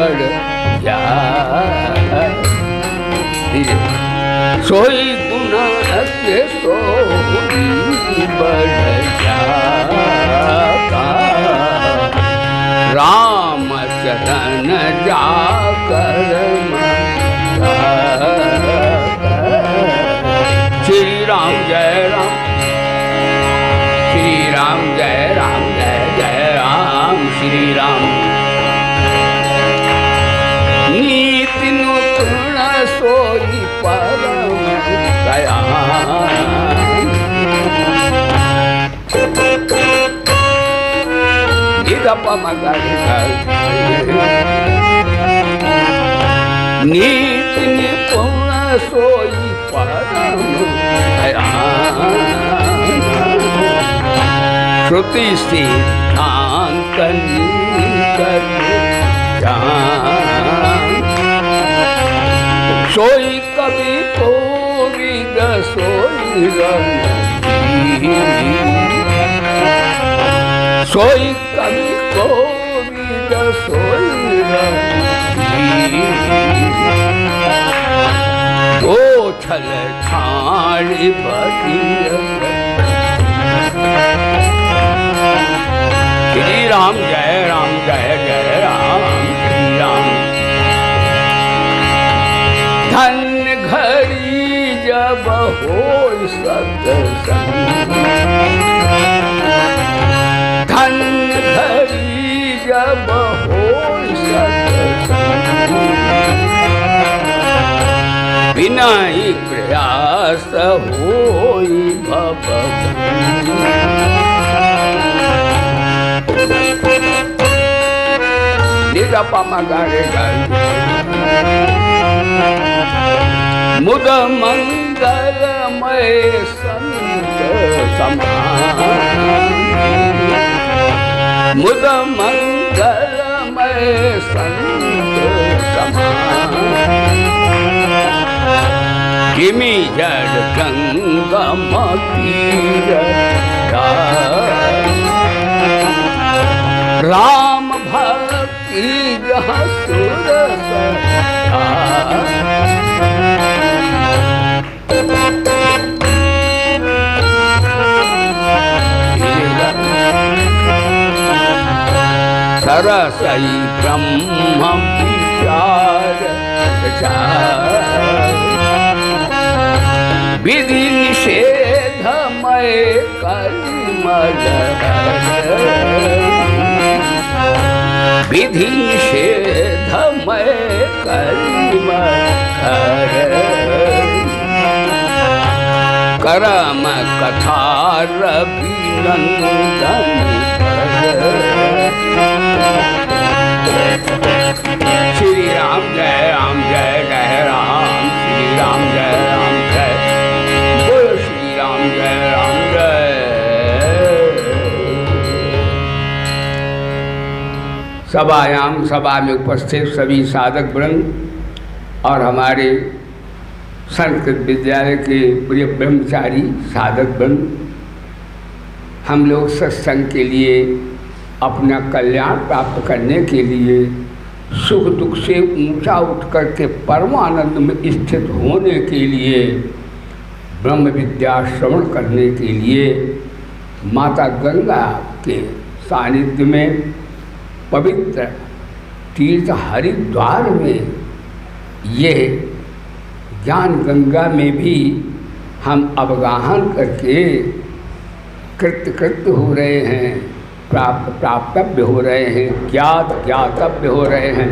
बढ़ जाए। सोई गुण से सोई बढ़ जाता, राम चरण जाकर श्री राम जय राम, श्री राम जय राम, जय जय राम श्री राम। नीति नुपुण सोई परम दयाल, नीति निपुण सोई परम दयाल, श्रुति सिद्धांत निकट जान, सोई कवि कोविद सोई रणधीर, सोई कवि कोविद सोई रणधीर, ओ छल ठाणी बदिय। श्री राम जय राम, जय जय राम श्री राम। धन्य घड़ी जब होय सत्संग, धन्य घड़ी जब होय सत्संग, बिना ही प्रयास होय भवभंग। मुद मंगलमय संत समान, मुद मंगलमय संत समान, किमि जड़ गंगम तीर राम भक्ति जहाँ सुरस सरसई ब्रह्म विचार विधि निषेधमय कलिमल, विधि निषेधमय कलिमल, करम कथा रविनंदन। श्री राम जय राम, जय जय राम श्री राम, जय राम जय, बोलो श्री राम जय राम जय। सभायाम सभा में उपस्थित सभी साधक वृंद और हमारे संस्कृत विद्यालय के प्रिय ब्रह्मचारी साधक वृंद, हम लोग सत्संग के लिए अपना कल्याण प्राप्त करने के लिए सुख दुख से ऊंचा उठ करके परमानंद में स्थित होने के लिए ब्रह्म विद्या श्रवण करने के लिए माता गंगा के सानिध्य में पवित्र तीर्थ हरिद्वार में ये ज्ञान गंगा में भी हम अवगाहन करके कृत्य हो रहे हैं, प्राप्तव्य हो रहे हैं, ज्ञातव्य हो रहे हैं।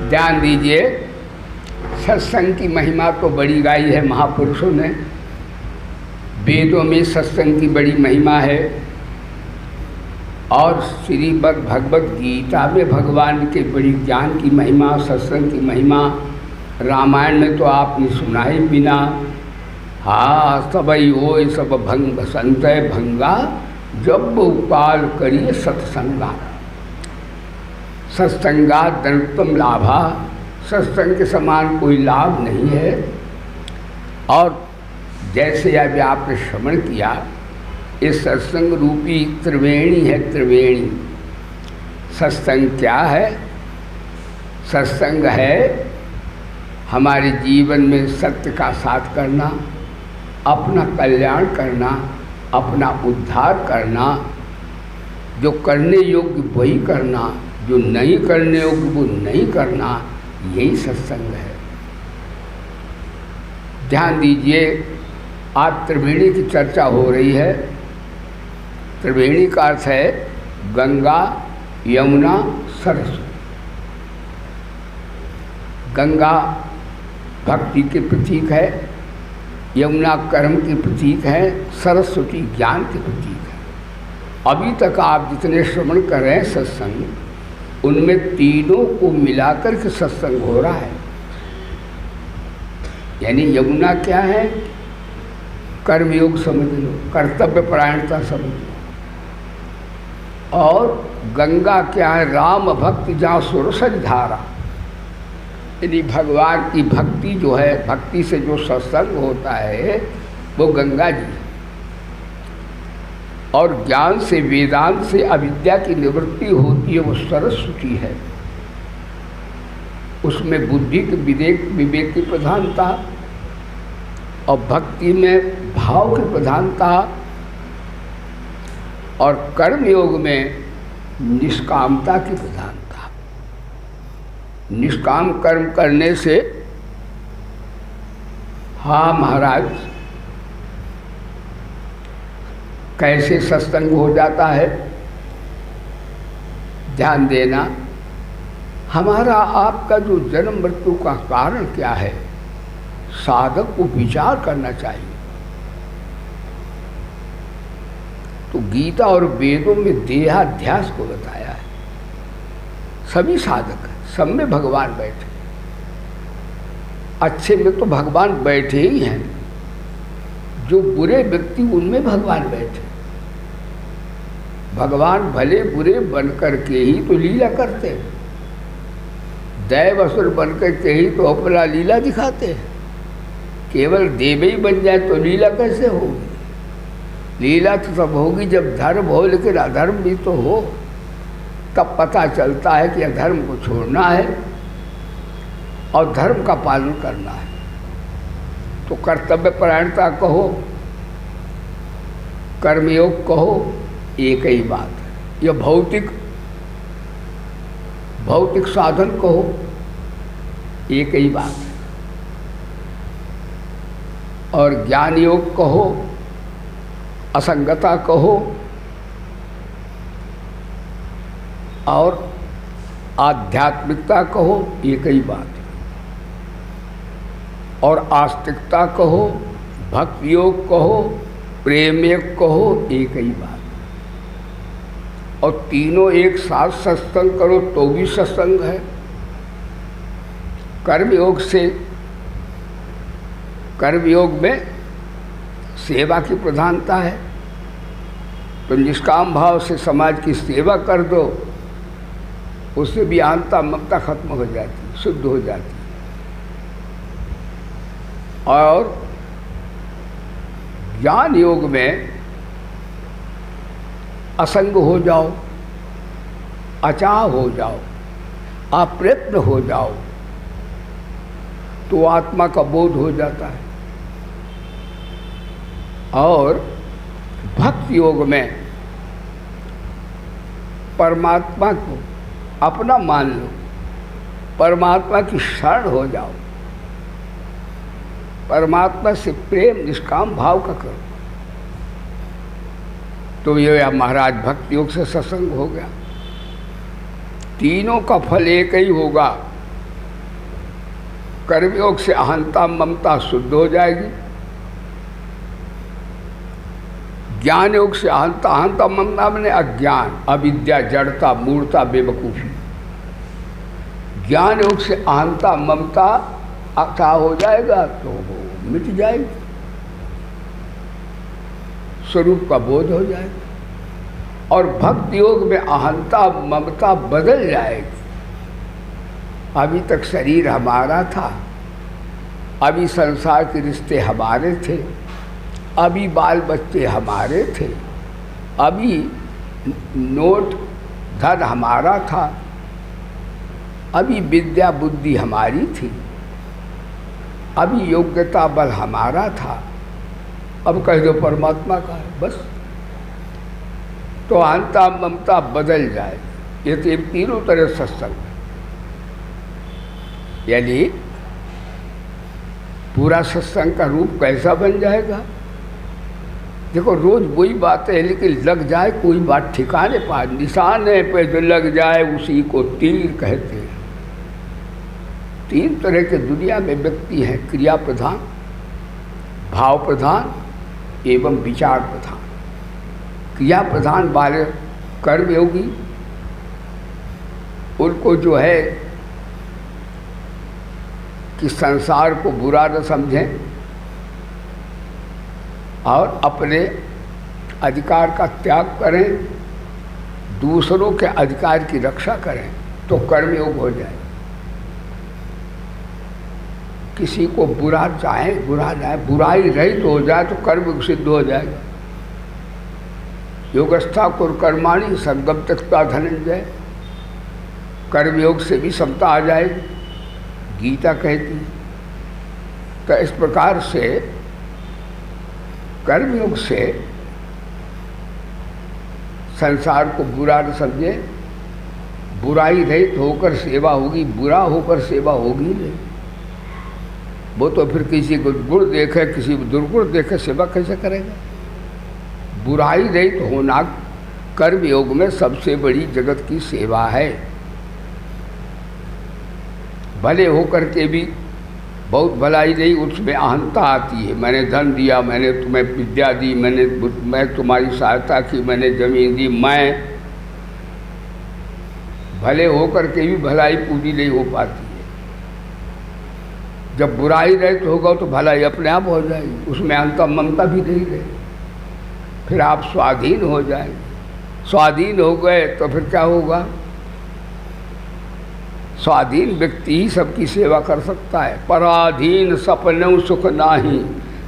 ध्यान दीजिए, सत्संग की महिमा तो बड़ी गाई है महापुरुषों ने, वेदों में सत्संग की बड़ी महिमा है और श्रीमद् भगवद गीता में भगवान के बड़ी ज्ञान की महिमा, सत्संग की महिमा। रामायण में तो आपने सुना ही बिना। हाँ, सबई ओय सब भंग संतय भंगा, जब उपाल करिए सत्संगा। सत्संगा दंतम लाभा, सत्संग के समान कोई लाभ नहीं है। और जैसे अभी आपने श्रवण किया, इस सत्संग रूपी त्रिवेणी है, त्रिवेणी। सत्संग क्या है? सत्संग है हमारे जीवन में सत्य का साथ करना, अपना कल्याण करना, अपना उद्धार करना, जो करने योग्य वही करना, जो नहीं करने योग्य वो नहीं करना, यही सत्संग है। ध्यान दीजिए, आज त्रिवेणी की चर्चा हो रही है। त्रिवेणी का अर्थ है गंगा, यमुना, सरस्वती। गंगा भक्ति के प्रतीक है, यमुना कर्म के प्रतीक है, सरस्वती ज्ञान के प्रतीक है। अभी तक आप जितने श्रवण कर रहे हैं सत्संग, उनमें तीनों को मिलाकर के सत्संग हो रहा है। यानी यमुना क्या है? कर्मयोग समझ लो, कर्तव्य परायणता समझ लो। और गंगा क्या है? राम भक्ति जहाँ सुरसज धारा, यानी भगवान की भक्ति जो है, भक्ति से जो सत्संग होता है वो गंगा जी। और ज्ञान से, वेदांत से अविद्या की निवृत्ति होती है, वो सरस्वती है। उसमें बुद्धि के विवेक की प्रधानता, और भक्ति में भाव की प्रधानता, और कर्म योग में निष्कामता की प्रधानता। निष्काम कर्म करने से, हाँ महाराज, कैसे सत्संग हो जाता है? ध्यान देना, हमारा आपका जो जन्म मृत्यु का कारण क्या है, साधक को विचार करना चाहिए। तो गीता और वेदों में देहाध्यास को बताया है। सभी साधक, सब में भगवान बैठे, अच्छे में तो भगवान बैठे ही हैं, जो बुरे व्यक्ति उनमें भगवान बैठे। भगवान भले बुरे बनकर के ही तो लीला करते हैं, दैव असुर बनकर के ही तो अपना लीला दिखाते हैं। केवल देव ही बन जाए तो लीला कैसे होगी? लीला तो तब होगी जब धर्म हो, लेकिन अधर्म भी तो हो, तब पता चलता है कि अधर्म को छोड़ना है और धर्म का पालन करना है। तो कर्तव्य परायणता कहो, कर्मयोग कहो, एक ही बात है। यह भौतिक साधन कहो, एक ही बात है। और ज्ञान योग कहो, असंगता कहो, और आध्यात्मिकता कहो, एक ही बात है। और आस्तिकता कहो, भक्ति योग कहो, प्रेम योग कहो, एक ही बात। और तीनों एक साथ सत्संग करो तो भी सत्संग है। कर्मयोग से, कर्मयोग में सेवा की प्रधानता है, तो निष्काम भाव से समाज की सेवा कर दो, उससे भी अहंता ममता खत्म हो जाती, शुद्ध हो जाती। और ज्ञान योग में असंग हो जाओ, अचाह हो जाओ, अप्रयत्न हो जाओ, तो आत्मा का बोध हो जाता है। और भक्ति योग में परमात्मा को अपना मान लो, परमात्मा की शरण हो जाओ, परमात्मा से प्रेम निष्काम भाव का करो, तो ये महाराज भक्ति योग से सत्संग हो गया। तीनों का फल एक ही होगा। कर्मयोग से अहंता ममता शुद्ध हो जाएगी, ज्ञान योग से अहंता ममता मैंने अज्ञान, अविद्या, जड़ता, मूढ़ता, बेवकूफ़ी। ज्ञान योग से अहंता ममता अथा हो जाएगा तो वो मिट जाएगी, स्वरूप का बोध हो जाएगा। और भक्ति योग में अहंता ममता बदल जाएगी। अभी तक शरीर हमारा था, अभी संसार के रिश्ते हमारे थे, अभी बाल बच्चे हमारे थे, अभी नोट धन हमारा था, अभी विद्या बुद्धि हमारी थी, अभी योग्यता बल हमारा था, अब कह दो परमात्मा का है, बस। तो अहंता ममता बदल जाए। ये तो तीनों तरह सत्संग है। यानी पूरा सत्संग का रूप कैसा बन जाएगा? देखो रोज वही बात है, लेकिन लग जाए कोई बात ठिकाने पार, निशाने पे जो लग जाए उसी को तीर कहते हैं। तीन तरह के दुनिया में व्यक्ति हैं, क्रिया प्रधान, भाव प्रधान एवं विचार प्रधान। क्रिया प्रधान वाले कर्मयोगी, उनको जो है कि संसार को बुरा न समझें और अपने अधिकार का त्याग करें, दूसरों के अधिकार की रक्षा करें, तो कर्मयोग हो जाए। किसी को बुरा चाहे बुरा जाए, बुराई रहित हो जाए तो कर्म सिद्ध हो जाएगा। योगस्था कुर कर्माणि संगम त्यक्त्वा धनंजय। कर्मयोग से भी समता आ जाएगी, गीता कहती है। तो इस प्रकार से कर्मयोग से संसार को बुरा न समझे, बुराई रहित होकर सेवा होगी, बुरा होकर सेवा होगी नहीं। वो तो फिर किसी को गुण देखे, किसी को दुर्गुण देखे सेवा कैसे करेगा? बुराई रहित होना कर्मयोग में सबसे बड़ी जगत की सेवा है। भले होकर के भी बहुत भलाई नहीं, उसमें अहंता आती है। मैंने धन दिया, मैंने तुम्हें विद्या दी, मैं तुम्हारी सहायता की, मैंने जमीन दी, मैं भले होकर के भी भलाई पूरी नहीं हो पाती है। जब बुराई रहित होगा तो भलाई अपने आप हो जाएगी, उसमें अहंता ममता भी नहीं रहेगी। फिर आप स्वाधीन हो जाएंगे। स्वाधीन हो गए तो फिर क्या होगा? स्वाधीन व्यक्ति ही सबकी सेवा कर सकता है। पराधीन सपनों सुख नाही,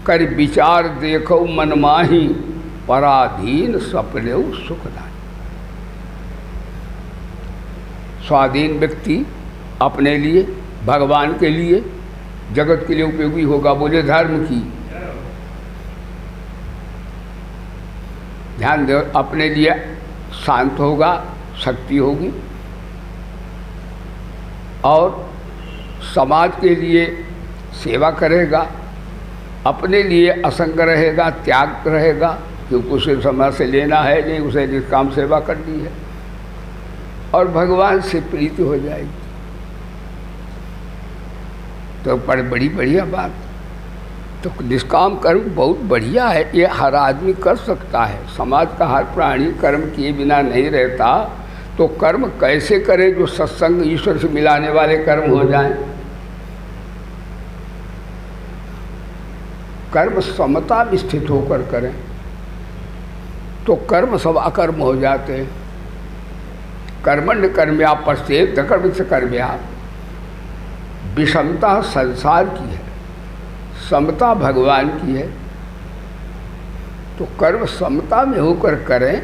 कर विचार देखो मन माही। पराधीन सपनों सुख नाही। स्वाधीन व्यक्ति अपने लिए, भगवान के लिए, जगत के लिए उपयोगी होगा। बोले धर्म की ध्यान दो, अपने लिए शांत होगा, शक्ति होगी, और समाज के लिए सेवा करेगा, अपने लिए असंग रहेगा, त्याग रहेगा, क्योंकि उसे समाज से लेना है नहीं, उसे निष्काम सेवा करनी है, और भगवान से प्रीति हो जाएगी। तो बड़ी बढ़िया बात। तो निष्काम कर्म बहुत बढ़िया है, ये हर आदमी कर सकता है। समाज का हर प्राणी कर्म किए बिना नहीं रहता, तो कर्म कैसे करे जो सत्संग ईश्वर से मिलाने वाले कर्म हो जाएं। कर्म समता में स्थित होकर करें तो कर्म सब अकर्म हो जाते हैं। कर्मण्य कर्मया पश्चेत कर्म से कर्मया। विषमता संसार की है, समता भगवान की है। तो कर्म समता में होकर करें,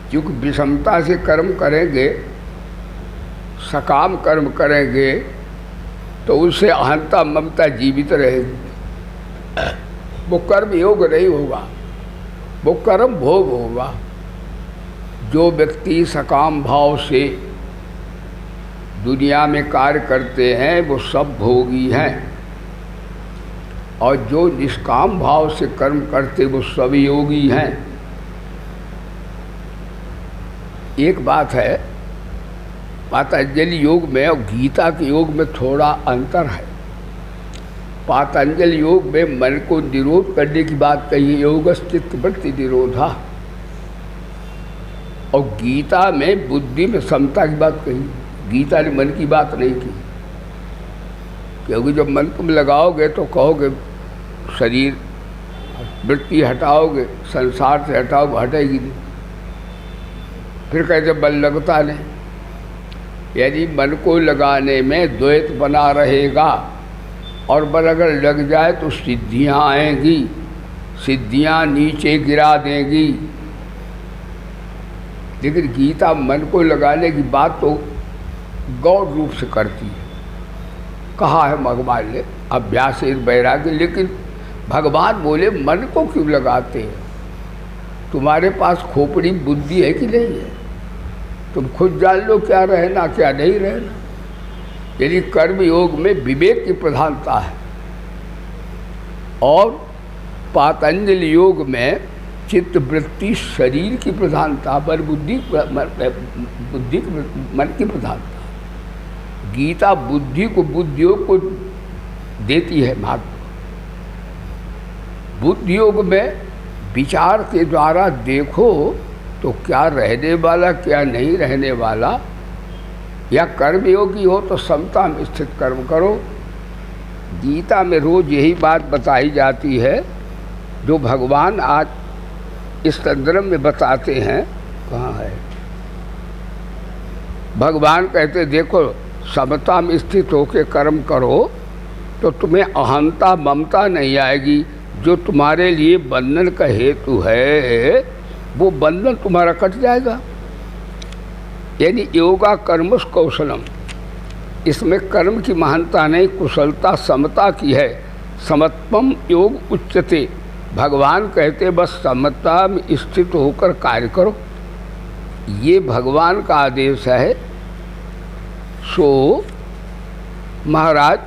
क्योंकि विषमता से कर्म करेंगे, सकाम कर्म करेंगे, तो उससे अहंता ममता जीवित रहेगी। वो कर्म योग नहीं होगा, वो कर्म भोग होगा। जो व्यक्ति सकाम भाव से दुनिया में कार्य करते हैं वो सब भोगी हैं, और जो निष्काम भाव से कर्म करते वो सब योगी हैं। एक बात है, पातंजलि योग में और गीता के योग में थोड़ा अंतर है। पातंजलि योग में मन को निरोध करने की बात कही है, योगश्चित्त वृत्ति निरोधा, और गीता में बुद्धि में समता की बात कही। गीता ने मन की बात नहीं की, क्योंकि जब मन तुम लगाओगे तो कहोगे शरीर वृत्ति हटाओगे, संसार से हटाओगे, हटेगी नहीं। फिर कहते बल लगता नहीं। यानी मन को लगाने में द्वैत बना रहेगा, और बल अगर लग जाए तो सिद्धियां आएंगी, सिद्धियां नीचे गिरा देंगी। लेकिन गीता मन को लगाने की बात तो गौर रूप से करती है। कहा है भगवान ने अभ्यास वैराग्य, लेकिन भगवान बोले मन को क्यों लगाते हैं? तुम्हारे पास खोपड़ी बुद्धि है कि नहीं है? तुम खुद जान लो क्या रहना क्या नहीं रहना। यदि कर्म योग में विवेक की प्रधानता है और पातंजल योग में चित्त वृत्ति शरीर की प्रधानता, बुद्धि मन की प्रधानता। गीता बुद्धि को बुद्धियोग को देती है महत्व। बुद्धि योग में विचार के द्वारा देखो तो क्या रहने वाला क्या नहीं रहने वाला, या कर्मयोगी हो तो समता में स्थित कर्म करो। गीता में रोज यही बात बताई जाती है जो भगवान आज इस संदर्भ में बताते हैं। कहाँ है? भगवान कहते देखो समता में स्थित होकर कर्म करो तो तुम्हें अहंता ममता नहीं आएगी। जो तुम्हारे लिए बंधन का हेतु है वो बंधन तुम्हारा कट जाएगा। यानी योगा कर्मस कौशलम, इसमें कर्म की महानता नहीं कुशलता समता की है। समत्वम योग उच्चते, भगवान कहते बस समता में स्थित होकर कार्य करो, ये भगवान का आदेश है। सो महाराज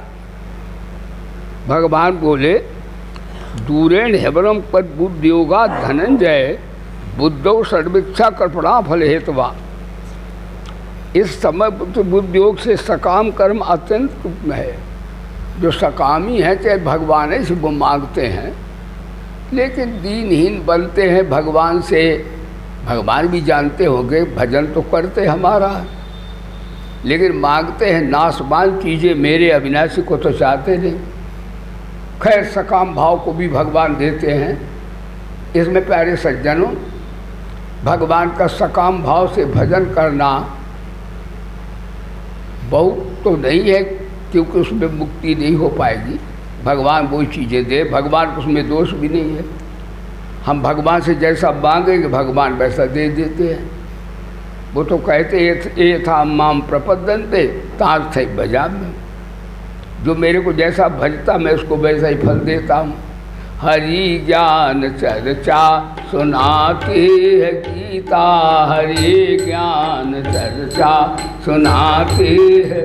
भगवान बोले दूरेण हेवरम पद बुद्धि योगा धनंजय बुद्धौ सर्वेक्षा कर्पणा फल हेतवा। इस समय बुद्धि योग से सकाम कर्म अत्यंत में है। जो सकामी है चाहे भगवान है से वो मांगते हैं, लेकिन दीनहीन बनते हैं भगवान से। भगवान भी जानते होंगे भजन तो करते हमारा, लेकिन मांगते हैं नाशवान चीज़ें मेरे अविनाशी को तो चाहते नहीं। खैर सकाम भाव को भी भगवान देते हैं। इसमें प्यारे सज्जनों भगवान का सकाम भाव से भजन करना बहुत तो नहीं है, क्योंकि उसमें मुक्ति नहीं हो पाएगी। भगवान वो चीज़ें दे, भगवान उसमें दोष भी नहीं है। हम भगवान से जैसा मांगेंगे भगवान वैसा दे देते हैं। वो तो कहते ये था माम प्रपद्यन्ते ताज थे भजा में, जो मेरे को जैसा भजता मैं उसको वैसा ही फल देता हूँ। हरि ज्ञान चर्चा सुनाती है गीता, हरि ज्ञान चर्चा सुनाती है,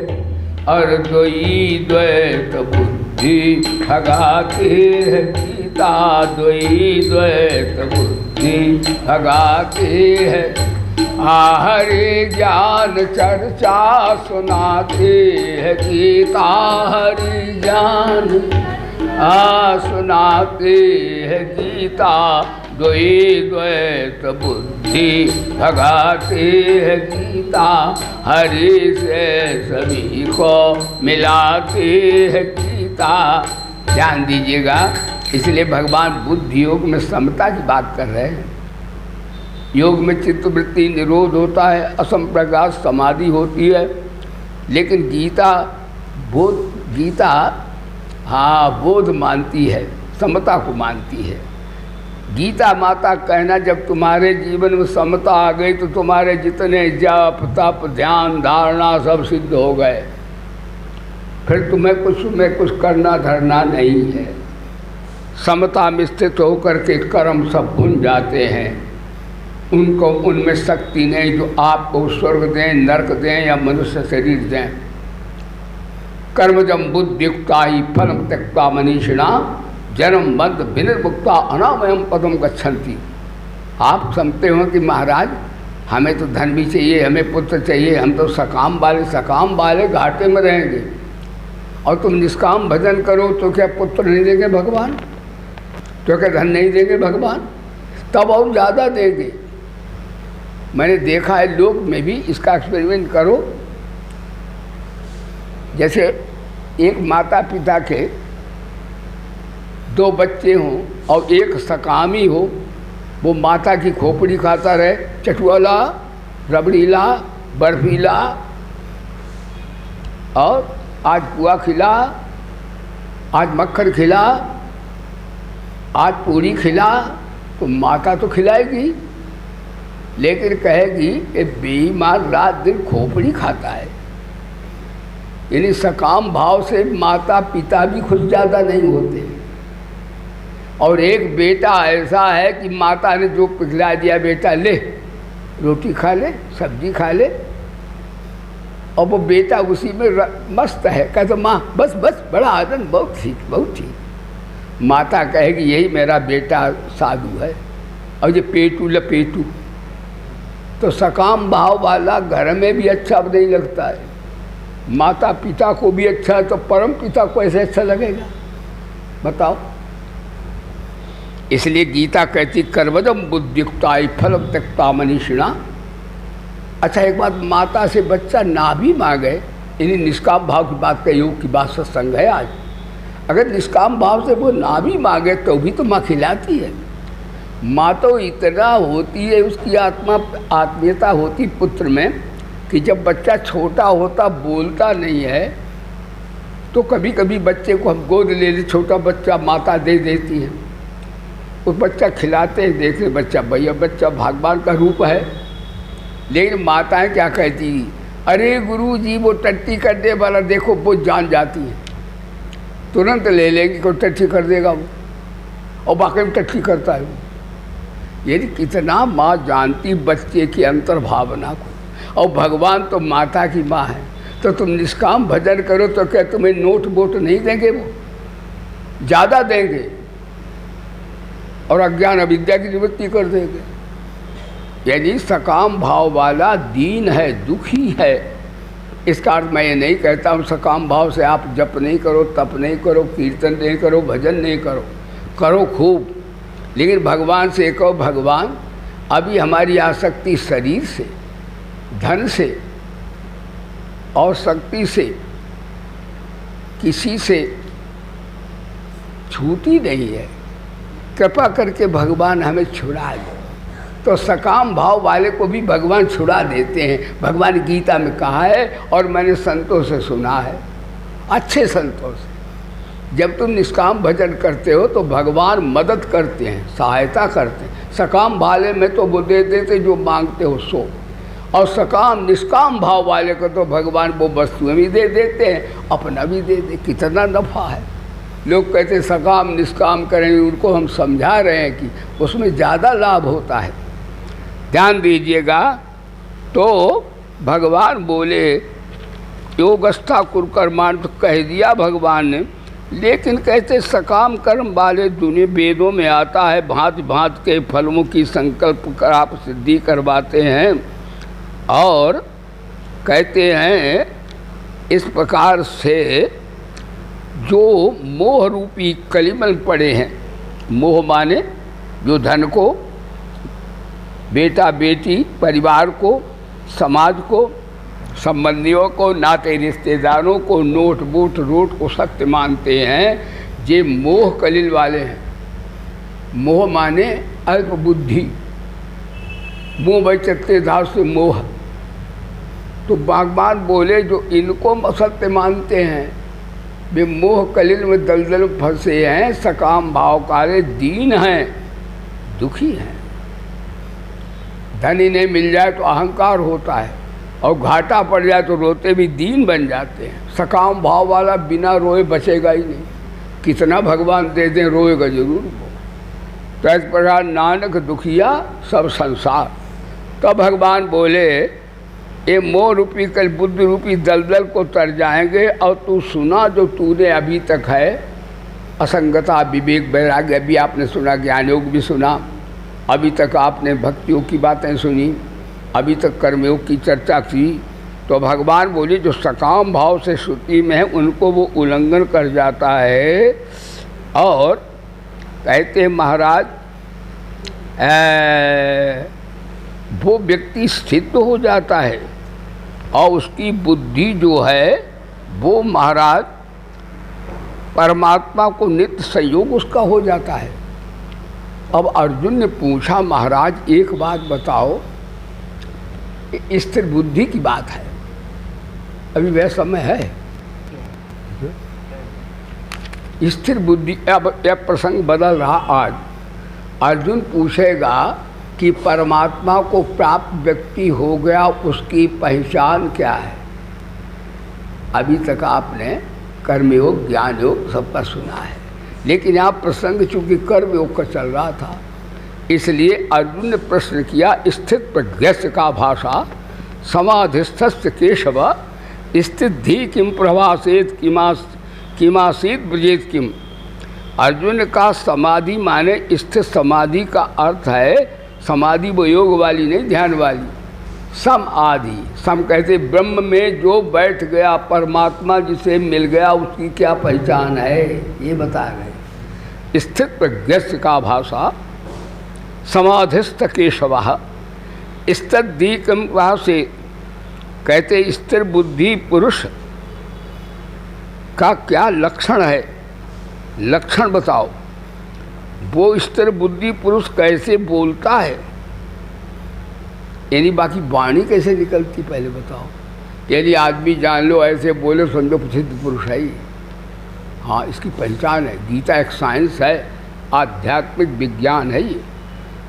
और द्वयी द्वैत बुद्धि भगाती है गीता, द्वयी द्वैत बुद्धि भगाती है। हरि ज्ञान चर्चा सुनाती है गीता, हरि ज्ञान सुनाती है गीता, द्वयी द्वैत बुद्धि भगाती है गीता, हरि से सभी को मिलाती है गीता। ध्यान दीजिएगा, इसलिए भगवान बुद्धि योग में समता की बात कर रहे हैं। योग में चित्तवृत्ति निरोध होता है, असंप्रज्ञात समाधि होती है, लेकिन गीता बोध मानती है, समता को मानती है। गीता माता कहना जब तुम्हारे जीवन में समता आ गई तो तुम्हारे जितने जप तप ध्यान धारणा सब सिद्ध हो गए, फिर तुम्हें कुछ करना धरना नहीं है। समता में स्थित होकर के कर्म सब भूल जाते हैं, उनको उनमें शक्ति नहीं जो आपको स्वर्ग दें नरक दें या मनुष्य शरीर दें। कर्मजम बुद्धियुक्ता ही फलम त्यक्ता मनीषिणा जन्म बंध विनिर्मुक्ता अनामयम पदम गच्छन्ति। आप समझते हो कि महाराज हमें तो धन भी चाहिए, हमें पुत्र चाहिए, हम तो सकाम वाले घाटे में रहेंगे, और तुम निष्काम भजन करो तो क्या पुत्र नहीं देंगे भगवान? तो क्या धन नहीं देंगे भगवान? तब और ज़्यादा देंगे। मैंने देखा है लोक में भी, इसका एक्सपेरिमेंट करो। जैसे एक माता पिता के 2 बच्चे हों और एक सकामी हो, वो माता की खोपड़ी खाता रहे, चटुआला रबड़ीला बर्फीला, और आज पुआ खिला, आज मक्खन खिला, आज पूरी खिला, तो माता तो खिलाएगी। लेकिन कहेगी ये बेईमान रात दिन खोपड़ी खाता है। यानी सकाम भाव से माता पिता भी खुद ज़्यादा नहीं होते। और एक बेटा ऐसा है कि माता ने जो पिघला दिया, बेटा ले रोटी खा ले, सब्जी खा ले, और वो बेटा उसी में मस्त है। कहते माँ बस बस, बड़ा आनंद, बहुत ठीक बहुत ठीक। माता कहेगी यही मेरा बेटा साधु है, और ये पेटू लपेटू। तो सकाम भाव वाला घर में भी अच्छा नहीं लगता है, माता पिता को भी अच्छा है, तो परम पिता को ऐसे अच्छा लगेगा, बताओ। इसलिए गीता कहती कर्मजम बुद्धियुक्ता फलम त्यक्ता मनीषिणा। अच्छा एक बात, माता से बच्चा ना भी मांगे, इन्हीं निष्काम भाव की बात का, योग की बात सत्संग है आज। अगर निष्काम भाव से वो ना भी मांगे तो भी तो माँ खिलाती है। माँ तो इतना होती है, उसकी आत्मीयता होती पुत्र में कि जब बच्चा छोटा होता बोलता नहीं है तो कभी कभी बच्चे को हम गोद ले ले, छोटा बच्चा माता दे देती है, उस बच्चा खिलाते हैं, देखे बच्चा भैया बच्चा भगवान का रूप है। लेकिन माताएं क्या कहती, अरे गुरु जी वो टट्टी कर दे वाला देखो, वो जान जाती है, तुरंत ले लेंगे कोई टट्टी कर देगा वो, और बाकी में टट्टी करता है वो। यदि कितना माँ जानती बच्चे की अंतर्भावना को। और भगवान तो माता की माँ है, तो तुम निष्काम भजन करो तो क्या तुम्हें नोट वोट नहीं देंगे, वो ज़्यादा देंगे और अज्ञान अविद्या की निवृत्ति कर देंगे। यदि सकाम भाव वाला दीन है, दुखी है, इसका अर्थ मैं ये नहीं कहता हूँ सकाम भाव से आप जप नहीं करो, तप नहीं करो, कीर्तन नहीं करो, भजन नहीं करो, करो खूब, लेकिन भगवान से कहो भगवान अभी हमारी आसक्ति शरीर से, धन से और शक्ति से किसी से छूटी नहीं है, कृपा करके भगवान हमें छुड़ा दो। तो सकाम भाव वाले को भी भगवान छुड़ा देते हैं। भगवान गीता में कहा है और मैंने संतों से सुना है, अच्छे संतों से, जब तुम निष्काम भजन करते हो तो भगवान मदद करते हैं, सहायता करते हैं। सकाम वाले में तो वो दे देते जो मांगते हो सो, और सकाम निष्काम भाव वाले को तो भगवान वो वस्तुएं भी दे देते हैं, अपना भी दे दे। कितना नफ़ा है। लोग कहते हैं सकाम निष्काम करेंगे, उनको हम समझा रहे हैं कि उसमें ज़्यादा लाभ होता है। ध्यान दीजिएगा। तो भगवान बोले योगस्था कुरकर्माण, तो कह दिया भगवान ने, लेकिन कहते सकाम कर्म वाले दुनिया वेदों में आता है, भांति भांति के फलों की संकल्प कर आप सिद्धि करवाते हैं, और कहते हैं इस प्रकार से जो मोह रूपी कलिमल पड़े हैं, मोह माने जो धन को, बेटा बेटी, परिवार को, समाज को, संबंधियों को, नाते रिश्तेदारों को, नोट बूट रोट को सत्य मानते हैं, ये मोह कलिल वाले हैं। मोह माने अल्प बुद्धि, मोह बचते धाव से मोह। तो भगवान बोले जो इनको सत्य मानते हैं वे मोह कलिल में दलदल फंसे हैं, सकाम भाव काले दीन हैं, दुखी हैं। धन ही नहीं मिल जाए तो अहंकार होता है, और घाटा पड़ जाए तो रोते भी दीन बन जाते हैं। सकाम भाव वाला बिना रोए बचेगा ही नहीं, कितना भगवान दे दें रोएगा जरूर वो। तो इस प्रकार नानक दुखिया सब संसार। तो भगवान बोले ये मोह रूपी कल बुद्धि रूपी दलदल को तर जाएंगे, और तू सुना जो तूने अभी तक है, असंगता विवेक वैराग्य भी आपने सुना, ज्ञान योग भी सुना, अभी तक आपने भक्तियोग की बातें सुनी, अभी तक कर्मयोग की चर्चा की। तो भगवान बोले जो सकाम भाव से श्रुति में है उनको वो उल्लंघन कर जाता है, और कहते हैं महाराज वो व्यक्ति स्थित हो जाता है, और उसकी बुद्धि जो है वो महाराज परमात्मा को नित्य संयोग उसका हो जाता है। अब अर्जुन ने पूछा महाराज एक बात बताओ, स्थिर बुद्धि की बात है, अभी वह समय है स्थिर बुद्धि। अब यह प्रसंग बदल रहा। आज अर्जुन पूछेगा कि परमात्मा को प्राप्त व्यक्ति हो गया, उसकी पहचान क्या है। अभी तक आपने कर्मयोग ज्ञान योग सबका सुना है, लेकिन यहाँ प्रसंग चूँकि कर्मयोग का चल रहा था, इसलिए अर्जुन ने प्रश्न किया, स्थित प्रज्ञस्य का भाषा समाधिस्थस्य केशव स्थित धी किम प्रभासेत किमासीत ब्रजेत किम। अर्जुन का समाधि माने स्थित समाधि का अर्थ है समाधि वो योग वाली नहीं, ध्यान वाली। सम आदि, सम कहते ब्रह्म में जो बैठ गया, परमात्मा जिसे मिल गया, उसकी क्या पहचान है, ये बता रहे। स्थित प्रज्ञस्य का भाषा समाधिस्थ केशव स्थित दीकम से कहते स्थिर बुद्धि पुरुष का क्या लक्षण है, लक्षण बताओ। वो स्थिर बुद्धि पुरुष कैसे बोलता है, यानी बाकी वाणी कैसे निकलती पहले बताओ। यदि आदमी जान लो ऐसे बोले समझो प्रसिद्ध पुरुष है ही। हाँ, इसकी पहचान है। गीता एक साइंस है, आध्यात्मिक विज्ञान है ये,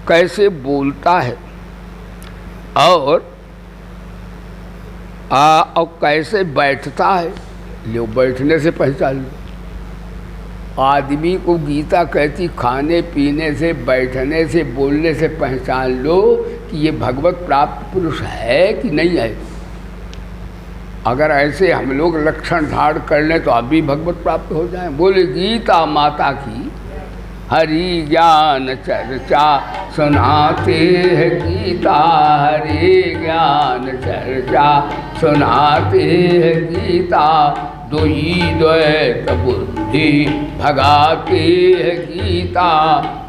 कैसे बोलता है और कैसे बैठता है। लो, बैठने से पहचान लो। आदमी को गीता कहती खाने पीने से, बैठने से, बोलने से पहचान लो कि ये भगवत प्राप्त पुरुष है कि नहीं है। अगर ऐसे हम लोग लक्षण धारण कर लें तो अभी भगवत प्राप्त हो जाए। बोले गीता माता की हरि ज्ञान चर्चा सुनाते हैं, गीता हरि ज्ञान चर्चा सुनाते हैं, गीता दुई द्वैत बुद्धि भगाते हैं, गीता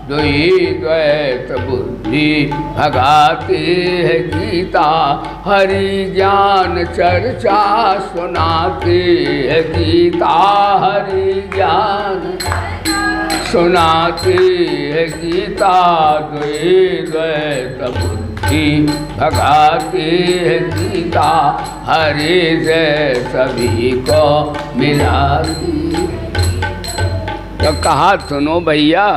दुई द्वैत बुद्धि भगाते हैं, गीता हरि ज्ञान चर्चा सुनाते हैं, गीता हरि ज्ञान सुनाते हैं, गीता द्वैत बुद्धि भगाते हैं, गीता हरे जय सभी को मिलाती। तो कहा सुनो भैया,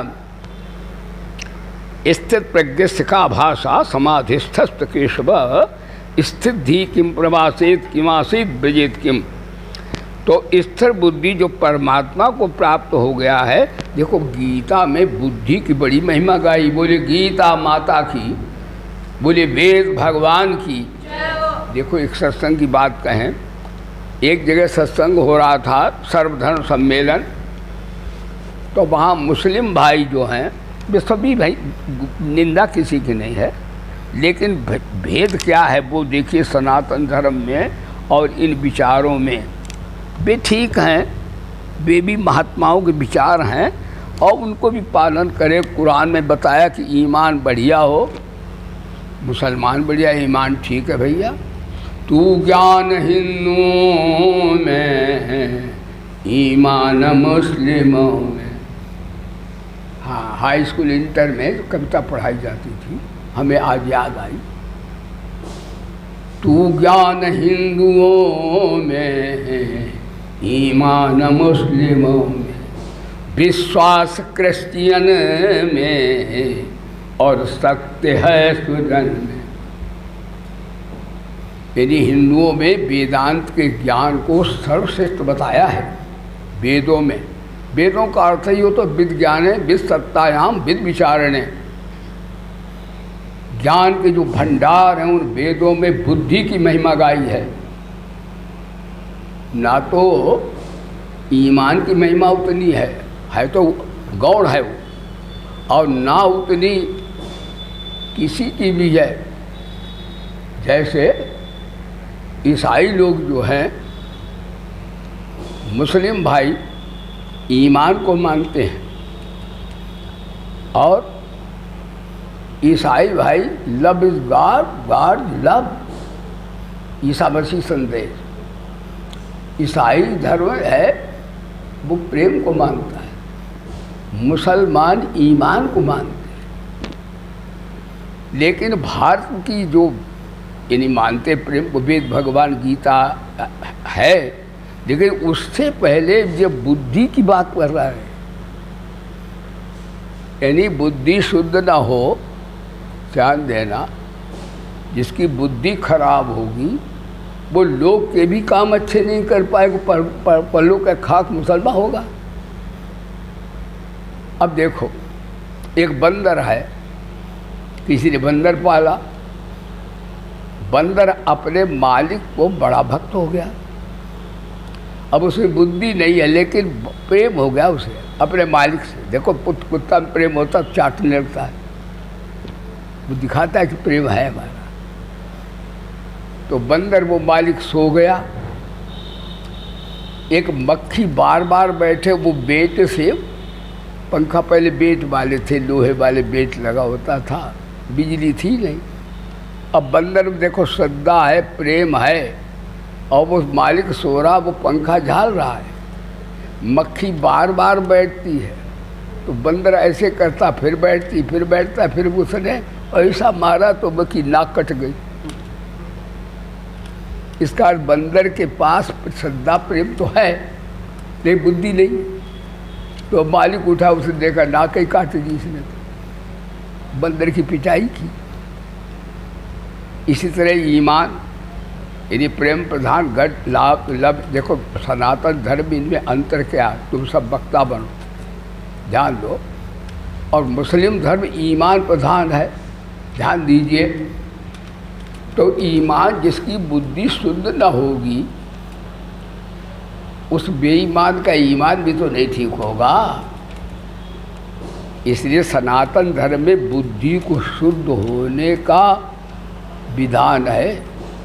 स्थित प्रज्ञस्य का भाषा समाधिस्थस्थ केशव स्थित धी किम प्रभासेत किमासीत ब्रजेत किम। तो स्थिर बुद्धि जो परमात्मा को प्राप्त हो गया है, देखो गीता में बुद्धि की बड़ी महिमा गाई। बोले गीता माता की, बोले वेद भगवान की। देखो एक सत्संग की बात कहें, एक जगह सत्संग हो रहा था, सर्वधर्म सम्मेलन। तो वहाँ मुस्लिम भाई जो हैं, वे सभी भाई, निंदा किसी की नहीं है, लेकिन भेद क्या है वो देखिए सनातन धर्म में और इन विचारों में। वे ठीक हैं, वे भी महात्माओं के विचार हैं और उनको भी पालन करें। कुरान में बताया कि ईमान बढ़िया हो, मुसलमान बढ़िया, ईमान ठीक है भैया। तू ज्ञान हिंदुओं में ईमान मुस्लिमों में। हाँ, हाई स्कूल इंटर में कविता पढ़ाई जाती थी, हमें आज याद आई। तू ज्ञान हिंदुओं में ईमान मुस्लिमों में, विश्वास क्रिश्चियन में और सत्य है सुजन में। यानी हिंदुओं में वेदांत के ज्ञान को सर्वश्रेष्ठ बताया है वेदों में। वेदों का अर्थ ही हो तो विज्ञाने विद सत्तायाम विद विचारणे। ज्ञान के जो भंडार हैं उन वेदों में बुद्धि की महिमा गाई है। ना तो ईमान की महिमा उतनी है तो गौण है वो, और ना उतनी किसी की भी है। जैसे ईसाई लोग जो हैं, मुस्लिम भाई ईमान को मानते हैं और ईसाई भाई love is God, God love, ईसा मसीह संदेश। ईसाई धर्म है वो प्रेम को मानता है, मुसलमान ईमान को मानते हैं। लेकिन भारत की जो यानी मानते प्रेम को, वेद भगवान गीता है, लेकिन उससे पहले जब बुद्धि की बात कर रहा है, यानी बुद्धि शुद्ध ना हो ध्यान देना, जिसकी बुद्धि खराब होगी वो लोग के भी काम अच्छे नहीं कर पाएगा, पल्लों का खाक मुसलमान होगा। अब देखो, एक बंदर है, किसी ने बंदर पाला, बंदर अपने मालिक को बड़ा भक्त हो गया। अब उसमें बुद्धि नहीं है लेकिन प्रेम हो गया उसे अपने मालिक से। देखो कुत्ता में प्रेम होता चाटने लगता है, वो दिखाता है कि प्रेम है हमारा। तो बंदर वो मालिक सो गया, एक मक्खी बार बार बैठे, वो बेट से पंखा, पहले बेट वाले थे, लोहे वाले बेट लगा होता था, बिजली थी नहीं। अब बंदर में देखो श्रद्धा है, प्रेम है, और वो मालिक सो रहा, वो पंखा झाल रहा है, मक्खी बार बार बैठती है, तो बंदर ऐसे करता, फिर बैठती, फिर बैठता, फिर उसने ऐसा मारा तो मक्खी नाक कट गई। इसका बंदर के पास श्रद्धा प्रेम तो है लेकिन बुद्धि नहीं। तो मालिक उठा, उसे देखा नाक ही काट दी इसने, तो बंदर की पिटाई की। इसी तरह ईमान, यदि प्रेम प्रधान गट लाभ लब, देखो सनातन धर्म इनमें अंतर क्या, तुम सब वक्ता बनो, ध्यान दो। और मुस्लिम धर्म ईमान प्रधान है, ध्यान दीजिए। तो ईमान, जिसकी बुद्धि शुद्ध न होगी उस बेईमान का ईमान भी तो नहीं ठीक होगा। इसलिए सनातन धर्म में बुद्धि को शुद्ध होने का विधान है,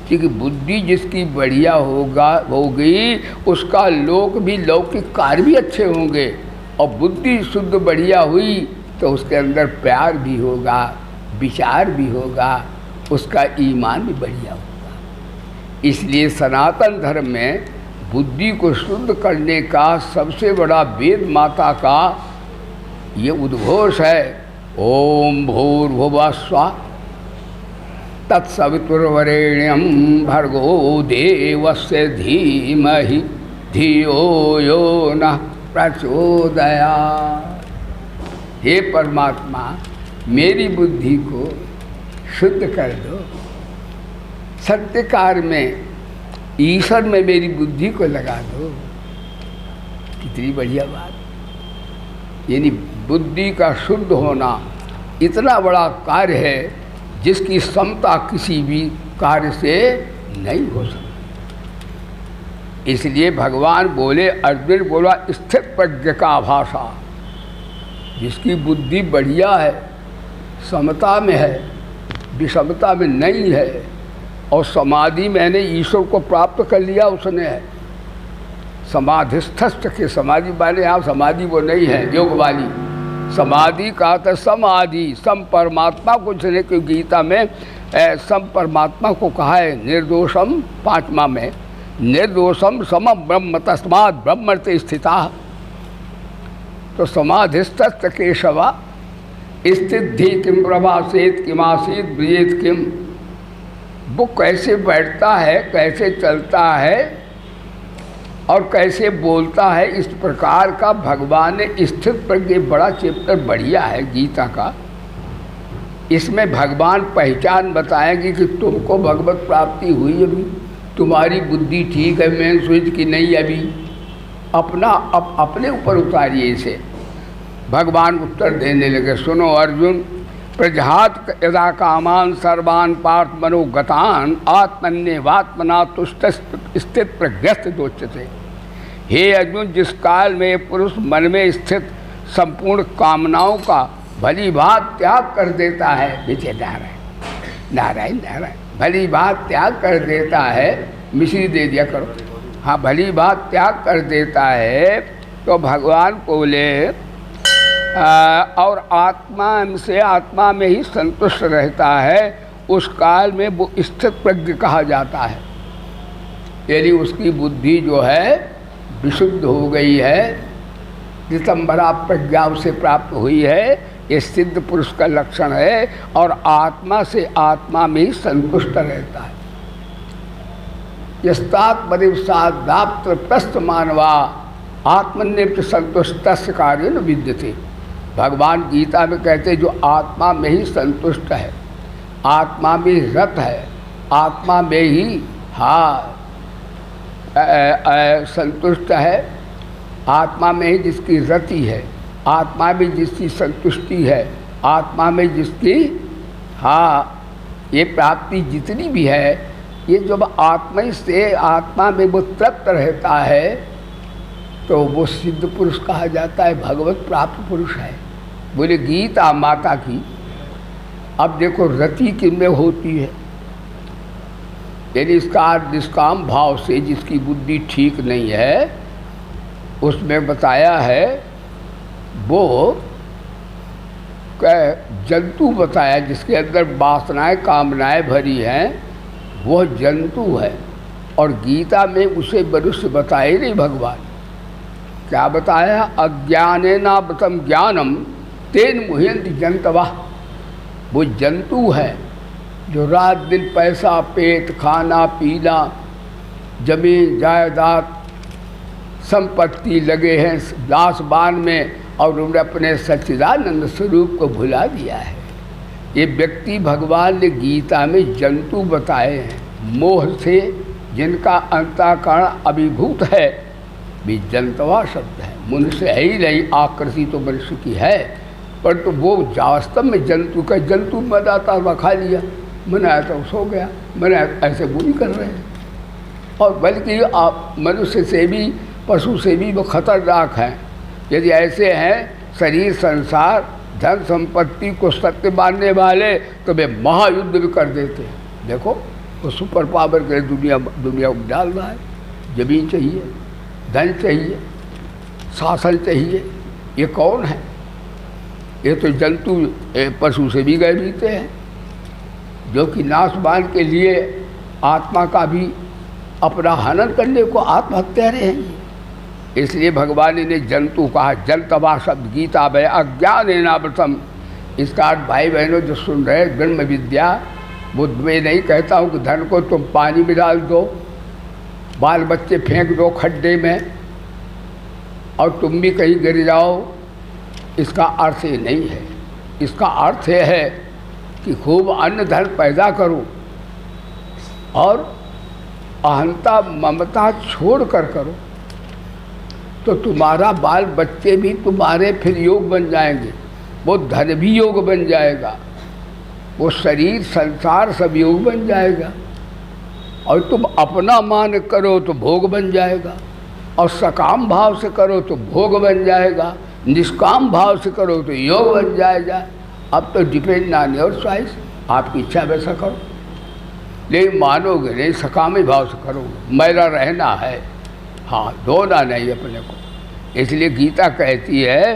क्योंकि बुद्धि जिसकी बढ़िया होगी उसका लोक भी, लौकिक कार्य भी अच्छे होंगे। और बुद्धि शुद्ध बढ़िया हुई तो उसके अंदर प्यार भी होगा, विचार भी होगा, उसका ईमान भी बढ़िया होगा। इसलिए सनातन धर्म में बुद्धि को शुद्ध करने का सबसे बड़ा वेद माता का ये उद्घोष है, ओम भूर्भुवः स्वः तत्सवितुर्वरेण्यं भर्गो देवस्य धीमहि धियो यो नः प्रचोदयात्। हे परमात्मा, मेरी बुद्धि को शुद्ध कर दो, सत्यकार में, ईश्वर में मेरी बुद्धि को लगा दो। कितनी बढ़िया बात। यानी बुद्धि का शुद्ध होना इतना बड़ा कार्य है जिसकी क्षमता किसी भी कार्य से नहीं हो सकती। इसलिए भगवान बोले, अर्जुन बोला स्थित प्रज्ञ का भाषा, जिसकी बुद्धि बढ़िया है, समता में है, विषमता में नहीं है, और समाधि मैंने ईश्वर को प्राप्त कर लिया उसने है। समाधिस्थ के समाधि वाले, यहाँ समाधि वो नहीं है योग वाली, समाधि का तो समाधि, सम परमात्मा को चले, क्योंकि गीता में सम परमात्मा को कहा है निर्दोषम, 5वां में निर्दोषम सम ब्रह्म तस्मात् ब्रह्मते स्थिता। तो समाधिस्थ केशवा स्थिति किम प्रभासेत किमासीत ब्रियेत किम, वो कैसे बैठता है, कैसे चलता है और कैसे बोलता है, इस प्रकार का भगवान ने स्थित प्रज्ञ, बड़ा चैप्टर बढ़िया है गीता का। इसमें भगवान पहचान बताएंगे कि तुमको भगवत प्राप्ति हुई, अभी तुम्हारी बुद्धि ठीक है, मेन स्विच की नहीं, अभी अपने ऊपर उतारिए इसे। भगवान उत्तर देने लगे, सुनो अर्जुन, प्रजहात यदा कामान सर्वान् पार्थ मनोगतान आत्मन्यवात्मना तुष्ट स्थित प्रज्ञस्थ दोच्यते। हे अर्जुन, जिस काल में पुरुष मन में स्थित संपूर्ण कामनाओं का भली भांति त्याग कर देता है, विजय नारायण नारायण नारायण, भली भांति त्याग कर देता है, मिश्री दे दिया करो, हाँ, भली भांति त्याग कर देता है, तो भगवान बोले और आत्मा से, आत्मा में ही संतुष्ट रहता है, उस काल में वो स्थित प्रज्ञ कहा जाता है। यदि उसकी बुद्धि जो है विशुद्ध हो गई है, दिसंबरा प्रज्ञा उसे प्राप्त हुई है, ये सिद्ध पुरुष का लक्षण है, और आत्मा से आत्मा में ही संतुष्ट रहता है। यस्तात्मनिवसादाप्त प्रस्थ मानवा आत्मनिप्त संतुष्ट कार्य न विद्यते। भगवान गीता में कहते हैं जो आत्मा में ही संतुष्ट है, आत्मा में रत है, आत्मा में ही संतुष्ट है, आत्मा में ही जिसकी रति है, आत्मा में जिसकी संतुष्टि है, आत्मा में जिसकी ये प्राप्ति जितनी भी है, ये जब आत्मा से आत्मा में वो तृप्त रहता है तो वो सिद्ध पुरुष कहा जाता है, भगवत प्राप्त पुरुष है। बोले गीता माता की। अब देखो रति किनमें होती है, यानी इसका निष्काम भाव से जिसकी बुद्धि ठीक नहीं है, उसमें बताया है वो जंतु बताया, जिसके अंदर वासनाएं कामनाएं भरी हैं, वह जंतु है। और गीता में उसे मनुष्य बताए नहीं भगवान। क्या बताया? अज्ञानेनावृतम ज्ञानम तेन मुह्यन्ति जंतवः। वो जंतु है जो रात दिन पैसा पेट खाना पीना जमीन जायदाद संपत्ति लगे हैं दास बान में, और उन्होंने अपने सच्चिदानंद स्वरूप को भुला दिया है। ये व्यक्ति भगवान ने गीता में जंतु बताए हैं। मोह से जिनका अंतःकरण अभिभूत है, भी जंतवा शब्द है। मनुष्य है ही नहीं, आकृति तो मनुष्य की है, परंतु वो वास्तव में जंतु का जंतु मद आता हुआ खा लिया, मन आया तो सो गया, मन आया ऐसे बुरी कर रहे हैं। और बल्कि आप मनुष्य से भी पशु से भी वो खतरनाक हैं। यदि ऐसे हैं शरीर संसार धन संपत्ति को सत्य मानने वाले, तो वे महायुद्ध भी कर देते हैं। देखो वो सुपर पावर के दुनिया को डाल रहा है। जमीन चाहिए, धन चाहिए, शासन चाहिए। ये कौन है? ये तो जंतु पशु से भी गए बीते हैं, जो कि नाशवान के लिए आत्मा का भी अपना हनन करने को आत्महत्या रहे हैं। इसलिए भगवान ने जंतु कहा। जंतवा शब्द गीता में अज्ञानेनावृतम। इसका अर्थ भाई बहनों जो सुन रहे ब्रह्म विद्या, वो मैं नहीं कहता हूँ कि धन को तुम पानी में डाल दो, बाल बच्चे फेंक दो खड्डे में और तुम भी कहीं गिर जाओ। इसका अर्थ ये नहीं है। इसका अर्थ ये है कि खूब अन्न धन पैदा करो और अहंता ममता छोड़ कर करो, तो तुम्हारा बाल बच्चे भी तुम्हारे फिर योग बन जाएंगे, वो धन भी योग बन जाएगा, वो शरीर संसार सब योग बन जाएगा। और तुम अपना मान करो तो भोग बन जाएगा, और सकाम भाव से करो तो भोग बन जाएगा, निष्काम भाव से करो तो योग बन जाएगा। अब तो डिपेंड ऑन योर चॉइस, आपकी इच्छा वैसा करो, लेकिन मानोगे नहीं, सकामी भाव से करोगे। मेरा रहना है, हाँ धोना नहीं अपने को। इसलिए गीता कहती है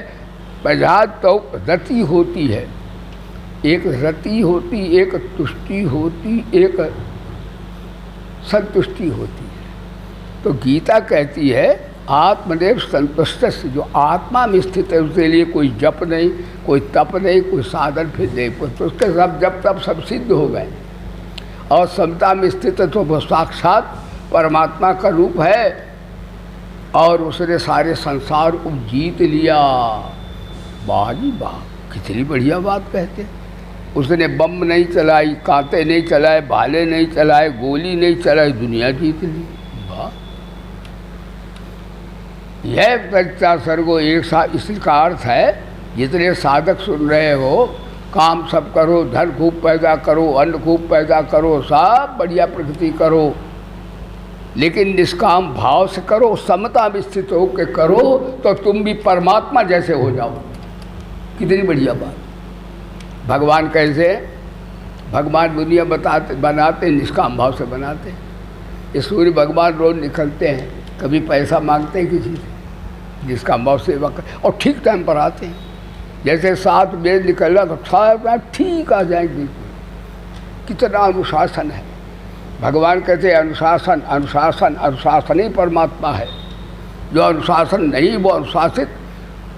पदार्थ तो रति होती है, एक रति होती, एक तुष्टि होती, एक संतुष्टि होती है। तो गीता कहती है आत्मदेव संतुष्ट, जो आत्मा में स्थित है उसके लिए कोई जप नहीं, कोई तप नहीं, कोई साधन फिर नहीं, तो उसके सब जप तप सब सिद्ध हो गए। और समता में स्थित है तो वो साक्षात परमात्मा का रूप है, और उसने सारे संसार को जीत लिया। वाह जी वाह, कितनी बढ़िया बात कहते हैं। उसने बम नहीं चलाई, कांटे नहीं चलाए, भाले नहीं चलाए, गोली नहीं चलाई, दुनिया जीत ली। वाह, यह प्रज्ञा सर्गो एक साथ। इसका अर्थ है जितने साधक सुन रहे हो, काम सब करो, धन खूब पैदा करो, अन्न खूब पैदा करो, सब बढ़िया प्रगति करो, लेकिन निष्काम भाव से करो, समता में स्थित होकर करो, तो तुम भी परमात्मा जैसे हो जाओ। कितनी बढ़िया बात। भगवान कैसे? भगवान दुनिया बनाते निष्काम भाव से बनाते। ये सूर्य भगवान रोज निकलते हैं, कभी पैसा मांगते हैं किसी से, निष्काम भाव सेवा कर, और ठीक टाइम पर आते हैं। जैसे 7 बजे निकलना तो 6 ठीक आ जाएंगे। कितना अनुशासन है। भगवान कहते हैं अनुशासन अनुशासन, अनुशासन ही परमात्मा है। जो अनुशासन नहीं, वो अनुशासित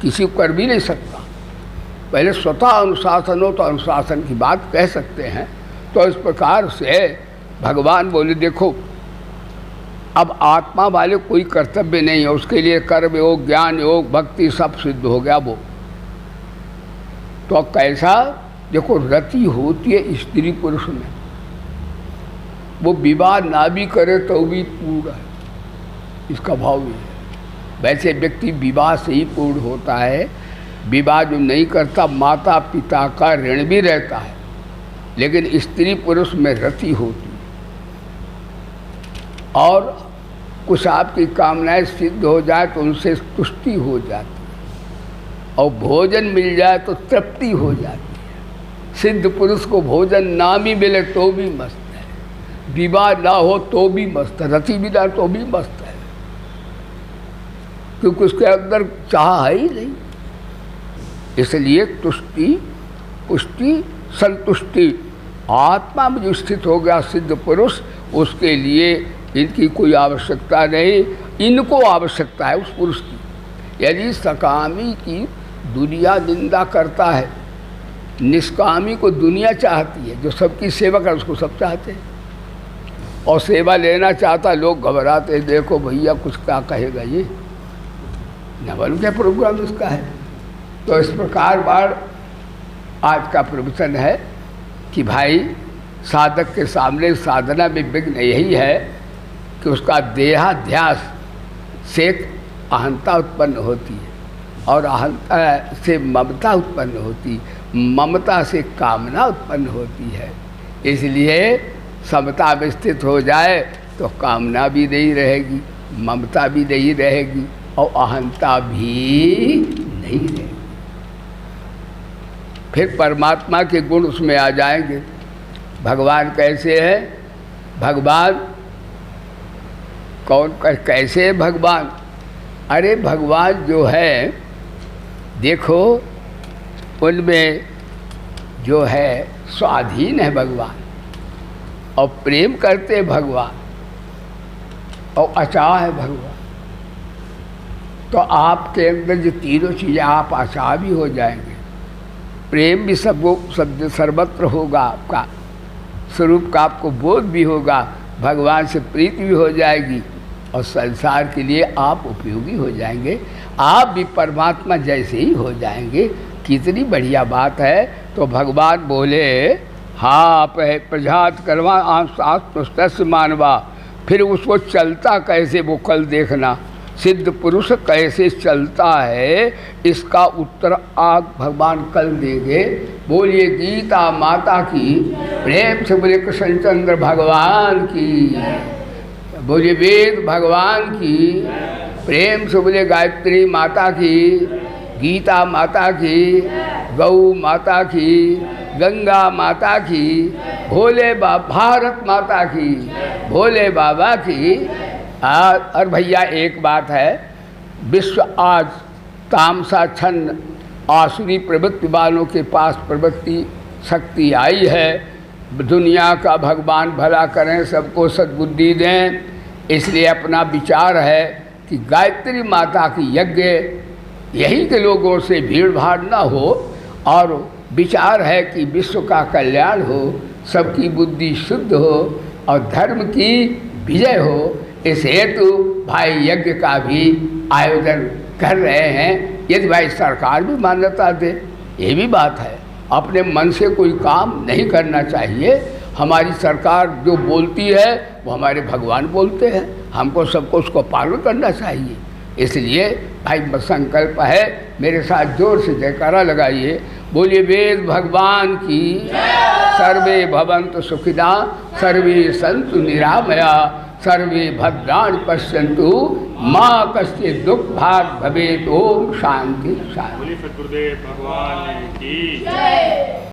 किसी को कर भी नहीं सकता। पहले स्वतः अनुशासन हो तो अनुशासन की बात कह सकते हैं। तो इस प्रकार से भगवान बोले देखो, अब आत्मा वाले कोई कर्तव्य नहीं है, उसके लिए कर्म योग, ज्ञान योग, भक्ति सब सिद्ध हो गया। वो तो कैसा देखो रति होती है स्त्री पुरुष में, वो विवाह ना भी करे तो भी पूर्ण है, इसका भाव ये है। वैसे व्यक्ति विवाह से ही पूर्ण होता है, विवाह जो नहीं करता माता पिता का ऋण भी रहता है, लेकिन स्त्री पुरुष में रति होती है और कुछ आपकी कामनाएं सिद्ध हो जाए तो उनसे तुष्टि हो जाती है, और भोजन मिल जाए तो तृप्ति हो जाती है। सिद्ध पुरुष को भोजन ना भी मिले तो भी मस्त है, विवाह ना हो तो भी मस्त है, रति भी ना तो भी मस्त है, क्योंकि उसके अंदर चाह है ही नहीं। इसलिए तुष्टि पुष्टि संतुष्टि आत्मा में जो स्थित हो गया सिद्ध पुरुष, उसके लिए इनकी कोई आवश्यकता नहीं, इनको आवश्यकता है उस पुरुष की। यदि सकामी की दुनिया निंदा करता है, निष्कामी को दुनिया चाहती है, जो सबकी सेवा कर उसको सब चाहते हैं, और सेवा लेना चाहता लोग घबराते, देखो भैया कुछ क्या कहेगा ये, न मालूम क्या प्रोग्राम उसका है। तो इस प्रकार बार आज का प्रवचन है कि भाई साधक के सामने साधना में विघ्न यही है कि उसका देहाध्यास से अहंता उत्पन्न होती है, और अहंता से ममता उत्पन्न होती, ममता से कामना उत्पन्न होती है। इसलिए समता में स्थित हो जाए तो कामना भी नहीं रहेगी, ममता भी नहीं रहेगी, और अहंता भी नहीं रहेगी। फिर परमात्मा के गुण उसमें आ जाएंगे। भगवान कैसे है? भगवान कौन कैसे है भगवान? अरे भगवान जो है देखो, उनमें जो है स्वाधीन है भगवान, और प्रेम करते हैं भगवान, और अचाह है भगवान। तो आपके अंदर जो तीनों चीज़ें, आप अचाह भी हो जाएंगे, प्रेम भी सब सर्वत्र होगा, आपका स्वरूप का आपको बोध भी होगा, भगवान से प्रीति भी हो जाएगी, और संसार के लिए आप उपयोगी हो जाएंगे, आप भी परमात्मा जैसे ही हो जाएंगे। कितनी बढ़िया बात है। तो भगवान बोले हाँ प्रजात करवा आत्मस्त मानवा, फिर उसको चलता कैसे वो कल देखना, सिद्ध पुरुष कैसे चलता है इसका उत्तर आज भगवान कल देंगे। बोलिए गीता माता की, प्रेम से बोले कृष्णचंद्र भगवान की, बोलिए वेद भगवान की, प्रेम से बोले गायत्री माता की, गीता माता की, गौ माता की, गंगा माता की, भोले भारत माता की, भोले बाबा की। और भैया एक बात है, विश्व आज तामसा छन्न आसुरी प्रवृत्ति वालों के पास प्रवृत्ति शक्ति आई है। दुनिया का भगवान भला करें, सबको सद्बुद्धि दें। इसलिए अपना विचार है कि गायत्री माता की यज्ञ यहीं के लोगों से भीड़ भाड़ न हो, और विचार है कि विश्व का कल्याण हो, सबकी बुद्धि शुद्ध हो, और धर्म की विजय हो। इस हेतु भाई यज्ञ का भी आयोजन कर रहे हैं। यदि भाई सरकार भी मान्यता दे, ये भी बात है। अपने मन से कोई काम नहीं करना चाहिए। हमारी सरकार जो बोलती है वो हमारे भगवान बोलते हैं, हमको सबको उसको पालन करना चाहिए। इसलिए भाई संकल्प है, मेरे साथ जोर से जयकारा लगाइए। बोलिए वेद भगवान की, सर्वे भवन्तु सुखिना, सर्वे सन्तु निरामया, सर्वे भद्राणि पश्यन्तु, मां कश्चित् दुःख भाग् भवेत्। ओम शांति शांति। सद्गुरुदेव भगवान की जय।